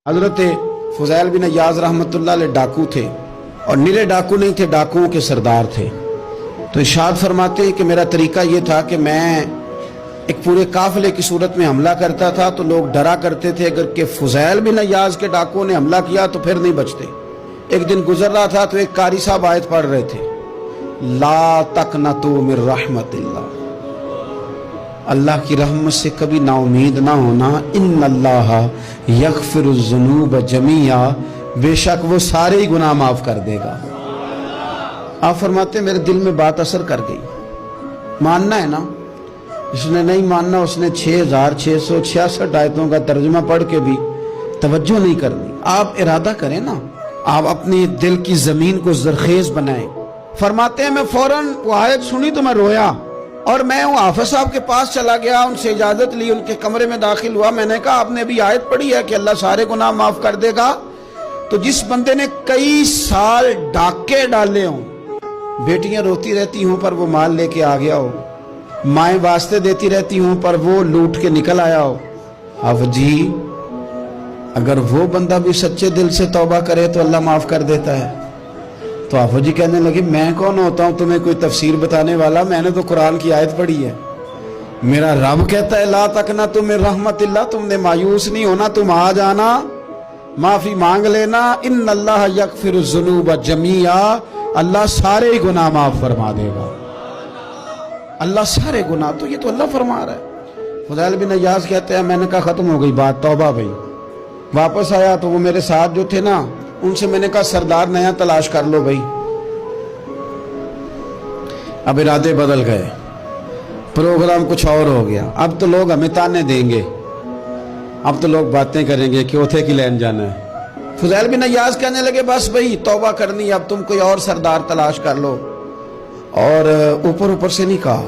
حضرت فضیل بن عیاض रहमतुल्लाह अलैह डाकू थे और नीले डाकू नहीं थे, डाकुओं के सरदार थे। तो इरशाद फरमाते हैं कि मेरा तरीका ये था कि मैं एक पूरे काफिले की सूरत में हमला करता था तो लोग डरा करते थे अगर कि फुज़ैल बिन अय्याज़ के डाकुओं ने हमला किया तो फिर नहीं बचते। एक दिन गुजर रहा था तो एक कारी साहब आयत पढ़ रहे थे, ला तक़नतू मिन रहमतिल्लाह, अल्लाह की रहमत से कभी नाउमीद ना होना, इन्नल्लाह यग़फ़िरुज़्ज़ुनूब जमीआ, बेशक वो सारे ही गुनाह माफ कर देगा। आप फरमाते मेरे दिल में बात असर कर गई। मानना है ना, इसने नहीं मानना, उसने 6666 आयतों का तर्जुमा पढ़ के भी तवज्जो नहीं करनी। आप इरादा करें ना, आप अपनी दिल की जमीन को जरखेज बनाएं। फरमाते हैं मैं फौरन वो आयत सुनी तो मैं रोया और मैं वो हाफिज साहब के पास चला गया, उनसे इजाजत ली, उनके कमरे में दाखिल हुआ। मैंने कहा आपने अभी आयत पढ़ी है कि अल्लाह सारे गुनाह माफ कर देगा। तो जिस बंदे ने कई साल डाके डाले हों, बेटियां रोती रहती हों पर वो माल लेके आ गया हो, माएं वास्ते देती रहती हों पर वो लूट के निकल आया हो, अब जी अगर वो बंदा भी सच्चे दिल से तौबा करे तो अल्लाह माफ कर देता है। तो आफो जी कहने लगे मैं कौन होता हूं तुम्हें कोई तफसीर बताने वाला, मैंने तो कुरान की आयत पढ़ी है। मेरा रब कहता है ला तक़नतू मिन रहमतिल्लाह, तुमने मायूस नहीं होना, तुम आ जाना, माफी मांग लेना, इन्नल्लाह यग़फ़िरुज़्ज़ुनूब जमीआ, अल्लाह सारे ही गुनाह माफ फरमा देगा। अल्लाह सारे गुनाह, तो ये तो अल्लाह फरमा रहा है। फुज़ैल बिन अय्याज़ कहते हैं मैंने कहा खत्म हो गई बात, तौबा भाई। वापस आया तो वो मेरे साथ जो थे ना, उनसे मैंने कहा सरदार नया तलाश कर लो भाई। अब इरादे बदल गए, प्रोग्राम कुछ और हो गया। अब तो लोग हमें ताने देंगे, अब तो लोग बातें करेंगे कि उथे की लैन जाना है। फुज़ैल बिन अय्याज़ कहने लगे बस भाई तौबा करनी, अब तुम कोई और सरदार तलाश कर लो। और ऊपर ऊपर से नहीं कहा,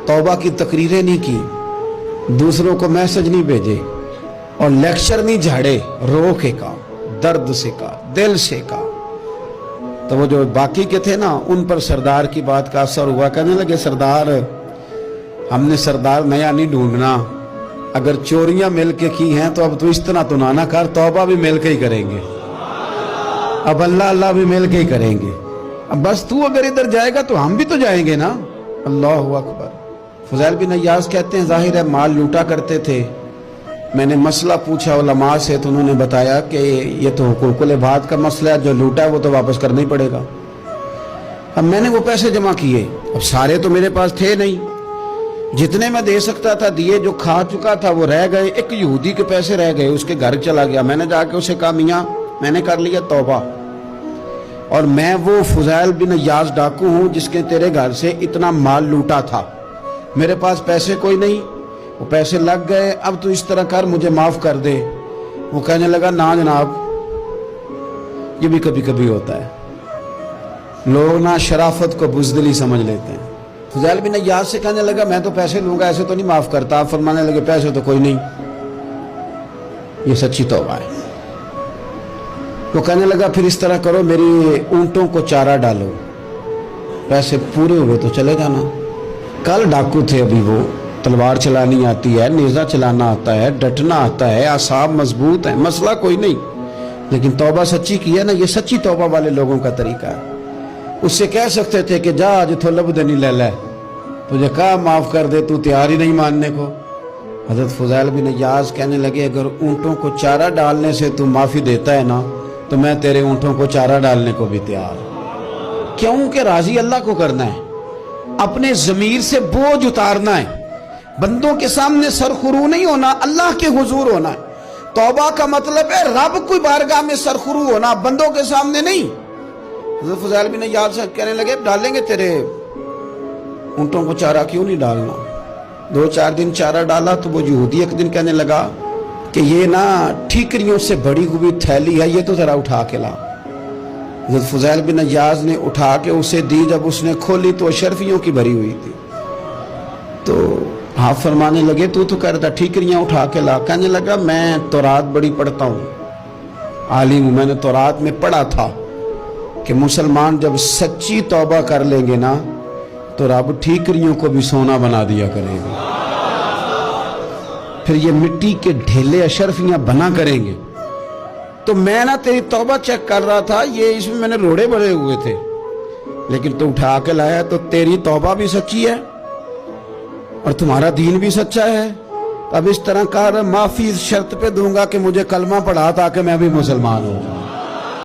तौबा की तकरीरें नहीं की, दूसरों को मैसेज नहीं भेजे और लेक्चर नहीं झाड़े, रो के का, दर्द से का, दिल से का। तो वो जो बाकी के थे ना, उन पर सरदार की बात का असर हुआ। कहने लगे सरदार हमने सरदार नया नहीं ढूंढना, अगर चोरियां मिल के की हैं तो अब तो इस तरह तो ना कर, तौबा भी मिल के ही करेंगे, अब अल्लाह अल्लाह भी मिल के ही करेंगे। अब बस तू अगर इधर जाएगा तो हम भी तो जाएंगे ना। अल्लाहु अकबर। फुज़ैल बिन अय्याज़ कहते हैं जाहिर है माल लूटा करते थे। मैंने मसला पूछा उलमा से तो उन्होंने बताया कि ये तो हुकूकुल इबाद का मसला है, जो लूटा है वो तो वापस करना ही पड़ेगा। अब मैंने वो पैसे जमा किए, अब सारे तो मेरे पास थे नहीं, जितने मैं दे सकता था दिए, जो खा चुका था वो रह गए। एक यहूदी के पैसे रह गए, उसके घर चला गया। मैंने जाके उसे कहा मियाँ मैंने कर लिया तौबा, और मैं वो फुज़ैल बिन अय्याज़ डाकू हूँ जिसके तेरे घर से इतना माल लूटा था, मेरे पास पैसे कोई नहीं, वो पैसे लग गए, अब तू इस तरह कर मुझे माफ कर दे। वो कहने लगा ना जनाब, ये भी कभी कभी होता है, लोग ना शराफत को बुज़दिली समझ लेते हैं। फुज़ैल बिन अय्याज़ से कहने लगा मैं तो पैसे लूंगा, ऐसे तो नहीं माफ करता। आप फरमाने लगे पैसे तो कोई नहीं, ये सच्ची तौबा है। वो कहने लगा फिर इस तरह करो, मेरी ऊंटों को चारा डालो, पैसे पूरे हुए तो चले जाना। कल डाकू थे, अभी वो तलवार चलानी आती है, नेज़ा चलाना आता है, डटना आता है, आसाब मजबूत है, मसला कोई नहीं, लेकिन तौबा सच्ची की है ना, ये सच्ची तौबा वाले लोगों का तरीका है। उससे कह सकते थे कि जा आज तो लबदनी ले ले, तुझे कहा माफ कर दे, तू तैयार ही नहीं मानने को। हज़रत फुज़ैल बिन अय्याज़ कहने लगे अगर ऊँटों को चारा डालने से तू माफ़ी देता है ना, तो मैं तेरे ऊँटों को चारा डालने को भी तैयार। क्यों कि राजी अल्लाह को करना है, अपने ज़मीर से बोझ उतारना है, बंदों के सामने सरखुरू नहीं होना, अल्लाह के हुजूर होना है। तौबा का मतलब है रब की बारगाह में सरखुरू होना, बंदों के सामने नहीं। हज़रत फुज़ैल बिन अय्याज़ कहने लगे डालेंगे तेरे ऊँटों को चारा, क्यों नहीं डालना। 2-4 दिन चारा डाला तो वो यहूदी एक दिन कहने लगा कि ये ना ठीकरियों से बड़ी हुई थैली है, ये तो जरा उठा के ला। हज़रत फुज़ैल बिन अय्याज़ ने उठा के उसे दी, जब उसने खोली तो अशरफियों की भरी हुई थी। तो हाँ फरमाने लगे तू तो कह रहा था ठीकरियाँ उठा के ला। कहने लगा मैं तौरात बड़ी पढ़ता हूँ, आलिम हूँ, मैंने तौरात में पढ़ा था कि मुसलमान जब सच्ची तौबा कर लेंगे ना तो रब ठीकरियों को भी सोना बना दिया करेगा। फिर ये मिट्टी के ढेले अशरफियाँ बना करेंगे تو میں نا تیری توبہ چیک کر رہا تھا, یہ اس میں میں نے روڑے بڑے ہوئے تھے, لیکن تو اٹھا کے لایا, تو تیری توبہ بھی سچی ہے اور تمہارا دین بھی سچا ہے. اب اس طرح کر, معافی اس شرط پہ دوں گا کہ مجھے کلمہ پڑھا تاکہ میں بھی مسلمان ہوں.